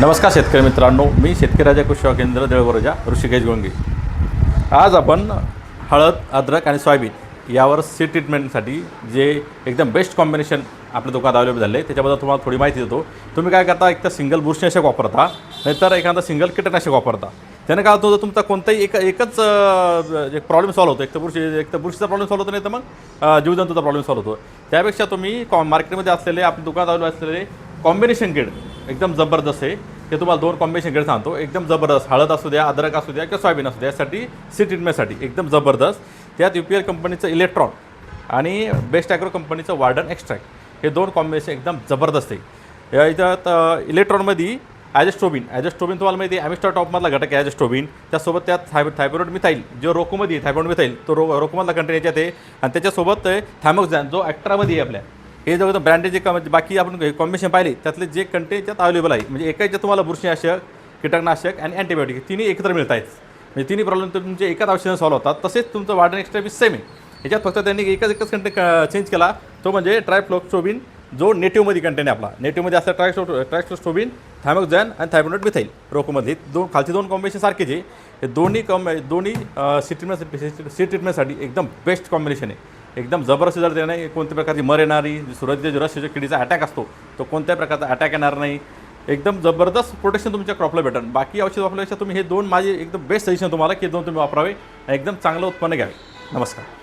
नमस्कार शेतकरी मित्रांनो, मी शेतकरी राजा कृषी सेवा केंद्र देवळबरोजा ऋषिकेश गोंगे। आज आपण हळद, अद्रक आणि सोयाबीन यावर सीड ट्रीटमेंटसाठी जे एकदम बेस्ट कॉम्बिनेशन आपल्या दुकानात अवेलेबल झाले त्याच्याबद्दल तुम्हाला थोडी माहिती देतो। तुम्ही काय करता, एक तर सिंगल बुरशीनाशक वापरता, नाहीतर एखादा सिंगल कीटकनाशक वापरता। त्याने काय होतं, तुमचा कोणताही एकच प्रॉब्लेम सॉल्व्ह होतो। एक तर बुरशीचा प्रॉब्लेम सॉल्व्ह होतो, नाही तर मग जीवजंतूचा प्रॉब्लेम सॉल्व्ह होतो। त्यापेक्षा तुम्ही मार्केटमध्ये असलेले आपल्या दुकानात अवेलेबल असलेले कॉम्बिनेशन किट एकदम जबरदस्त आहे। ते तुम्हाला दोन कॉम्बिनेशन किट सांगतो, एकदम जबरदस्त। हळद असू द्या, अद्रक असू द्या किंवा सोयाबीन असू द्या, यासाठी सीड ट्रीटमेंटसाठी एकदम जबरदस्त। त्यात UPL कंपनीचं इलेक्ट्रॉन आणि बेस्ट ॲग्रो कंपनीचं वार्डन एक्स्ट्रॅक्ट हे दोन कॉम्बिनेशन एकदम जबरदस्त आहे। या याच्यात इलेक्ट्रॉनमध्ये ॲजेस्ट्रोबिन तुम्हाला माहिती आहे, ॲमिस्टर टॉपमधला घटक आहे ॲजेस्ट्रोबिन। त्यासोबत त्यात थायरॉइड मिथाईल जो रोकोमध्ये थायरॉइड मिथाईल तो रोकोमधला कंटेन याच्यात आहे। आणि त्याच्यासोबत थायमोक्झॅन जो ॲक्ट्रामध्ये आहे आपल्या। हे जो एकदम ब्रँडेड जे बाकी आपण कॉम्बिनेशन पाहिले त्यातले जे कंटेन त्यात अवेलेबल आहे, म्हणजे एकाच्या तुम्हाला बुरशीनाशक, कीटकनाशक आणि अँटीबायोटिक तिन्ही एकत्र मिळत आहेत। म्हणजे तिन्ही प्रॉब्लेम तुमचे एकाच औषधाने सॉल्व्ह होतात। तसेच तुमचं वार्डन एक्स्ट्रा बी सेम आहे। ह्याच्यात फक्त त्यांनी एकच कंटेन चेंज केला, तो म्हणजे ट्रायफ्लोक्सोबिन जो नेटिव्हमध्ये कंटेन आहे आपला। नेटिव्हमध्ये असं ट्रायफ्लोक्सोबिन, थायमोक्झॅन आणि थायरॉइड मिथाईल रोकोमध्ये खालचे दोन कॉम्बिनेशन सारखेच आहे। हे दोन्ही सीड ट्रीटमेंटसाठी एकदम बेस्ट कॉम्बिनेशन आहे। एकदम जबरदस्त रिझल्ट देणार नाही। कोणत्या प्रकारची मर येणारी सुरुवातीच्या रसच्या किडीचा अटॅक असतो तो कोणत्याही प्रकारचा अटॅक येणार नाही। एकदम जबरदस्त प्रोटेक्शन तुमच्या क्रॉपला भेटेल। बाकी औषध वापरल्यापेक्षा तुम्ही हे दोन माझे एकदम बेस्ट सजेशन तुम्हाला की दोन तुम्ही वापरावे, एकदम चांगलं उत्पन्न घ्यावे। नमस्कार।